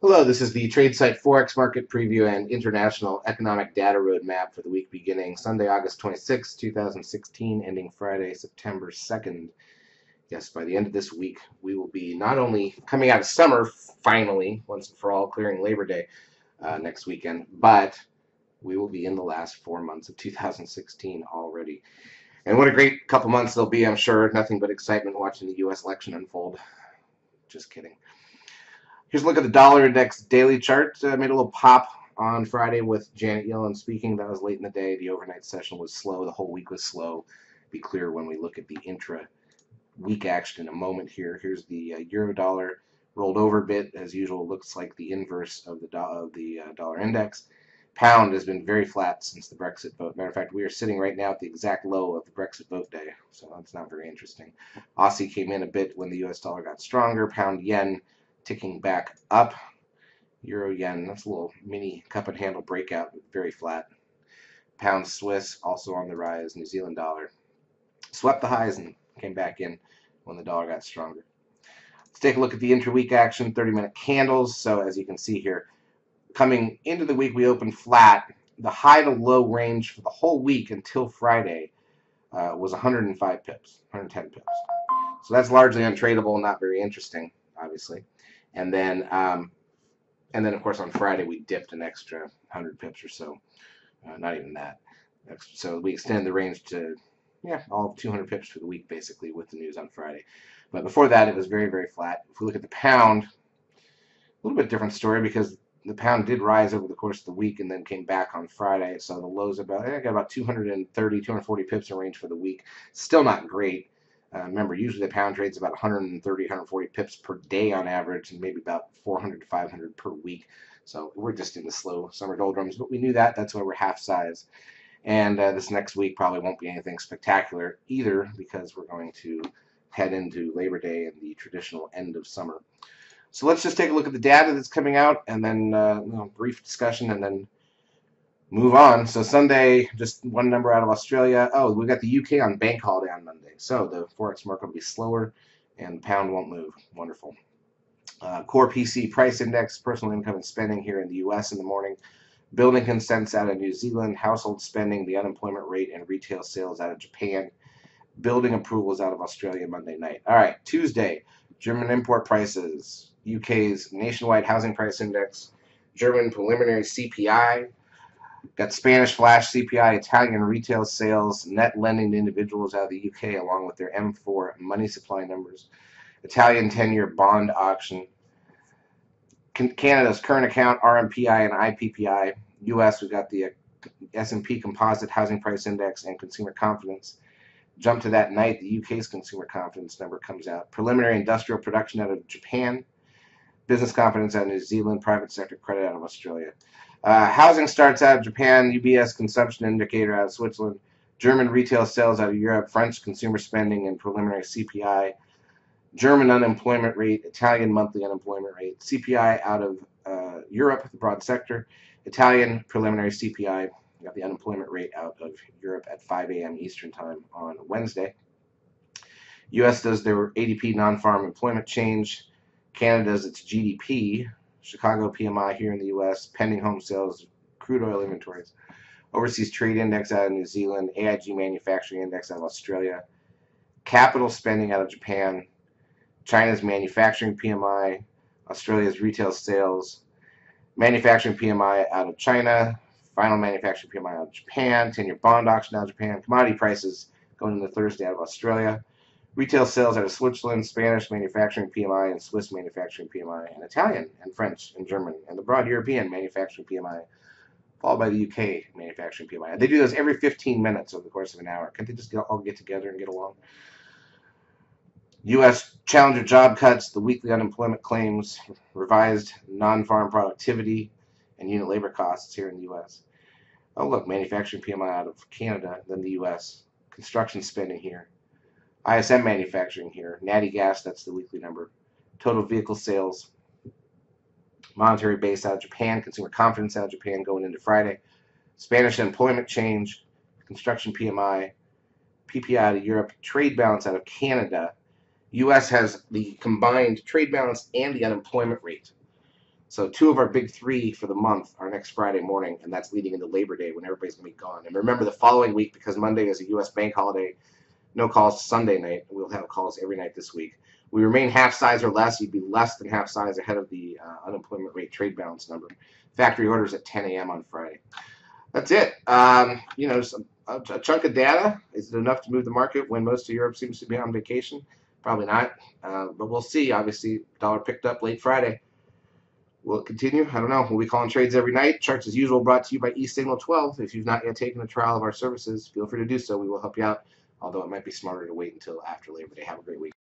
Hello, this is the trade site Forex market preview and international economic data roadmap for the week beginning Sunday, August 26, 2016, ending Friday, September 2nd. Yes, by the end of this week, we will be not only coming out of summer, finally, once and for all, clearing Labor Day next weekend, but we will be in the last 4 months of 2016 already. And what a great couple months they'll be, I'm sure. Nothing but excitement watching the U.S. election unfold. Just kidding. Here's a look at the dollar index daily chart. Made a little pop on Friday with Janet Yellen speaking. That was late in the day. The overnight session was slow. The whole week was slow. Be clear when we look at the intra-week action in a moment here. Here's the euro dollar rolled over a bit. As usual, looks like the inverse of the dollar index. Pound has been very flat since the Brexit vote. Matter of fact, we are sitting right now at the exact low of the Brexit vote day, so that's not very interesting. Aussie came in a bit when the U.S. dollar got stronger. Pound yen ticking back up. Euro yen, that's a little mini cup and handle breakout, very flat. Pound Swiss also on the rise. New Zealand dollar swept the highs and came back in when the dollar got stronger. Let's take a look at the intra-week action, 30-minute candles. So as you can see here, coming into the week, we opened flat. The high to low range for the whole week until Friday was 105 pips, 110 pips. So that's largely untradeable and not very interesting, obviously. And then of course, on Friday, we dipped an extra 100 pips or so. Not even that. So we extended the range to, all of 200 pips for the week, basically, with the news on Friday. But before that, it was very, very flat. If we look at the pound, a little bit different story because the pound did rise over the course of the week and then came back on Friday. So the lows got about 230, 240 pips in range for the week. Still not great. Remember, usually the pound trades about 130, 140 pips per day on average, and maybe about 400 to 500 per week. So we're just in the slow summer doldrums, but we knew that. That's why we're half size. And this next week probably won't be anything spectacular either because we're going to head into Labor Day and the traditional end of summer. So let's just take a look at the data that's coming out and then brief discussion and then move on. So Sunday, just one number out of Australia. Oh, we got the UK on bank holiday on Monday. So the Forex market will be slower and the pound won't move. Wonderful. Core PC price index, personal income and spending here in the US in the morning. Building consents out of New Zealand, household spending, the unemployment rate, and retail sales out of Japan. Building approvals out of Australia Monday night. All right, Tuesday, German import prices, UK's nationwide housing price index, German preliminary CPI, got Spanish flash CPI, Italian retail sales, net lending to individuals out of the UK, along with their M4 money supply numbers, Italian 10-year bond auction, Canada's current account, RMPI and IPPI. US, we've got the S&P Composite Housing Price Index and Consumer Confidence. Jump to that night, the UK's consumer confidence number comes out. Preliminary industrial production out of Japan, business confidence out of New Zealand, private sector credit out of Australia. Housing starts out of Japan, UBS consumption indicator out of Switzerland, German retail sales out of Europe, French consumer spending and preliminary CPI, German unemployment rate, Italian monthly unemployment rate, CPI out of Europe, the broad sector, Italian preliminary CPI, got the unemployment rate out of Europe at 5 a.m. Eastern time on Wednesday. U.S. does their ADP non-farm employment change. Canada does its GDP. Chicago PMI here in the U.S. Pending home sales, crude oil inventories. Overseas trade index out of New Zealand. AIG manufacturing index out of Australia. Capital spending out of Japan. China's manufacturing PMI. Australia's retail sales. Manufacturing PMI out of China. Final manufacturing PMI out of Japan. 10-year bond auction out of Japan. Commodity prices going into Thursday out of Australia. Retail sales out of Switzerland, Spanish manufacturing PMI, and Swiss manufacturing PMI, and Italian and French and German, and the broad European manufacturing PMI, followed by the UK manufacturing PMI. They do those every 15 minutes over the course of an hour. Can't they just all get together and get along? U.S. challenger job cuts, the weekly unemployment claims, revised non-farm productivity, and unit labor costs here in the U.S. Oh, look, manufacturing PMI out of Canada, then the U.S. Construction spending here. ISM manufacturing here. Natty gas, that's the weekly number. Total vehicle sales. Monetary base out of Japan. Consumer confidence out of Japan going into Friday. Spanish employment change. Construction PMI. PPI out of Europe. Trade balance out of Canada. U.S. has the combined trade balance and the unemployment rate. So two of our big three for the month are next Friday morning, and that's leading into Labor Day when everybody's going to be gone. And remember, the following week, because Monday is a U.S. bank holiday, no calls Sunday night. We'll have calls every night this week. We remain half size or less. You'd be less than half size ahead of the unemployment rate trade balance number. Factory orders at 10 a.m. on Friday. That's it. A chunk of data. Is it enough to move the market when most of Europe seems to be on vacation? Probably not. But we'll see. Obviously, dollar picked up late Friday. Will it continue? I don't know. We'll be calling trades every night. Charts as usual brought to you by eSignal 12. If you've not yet taken a trial of our services, feel free to do so. We will help you out, although it might be smarter to wait until after Labor Day. Have a great week.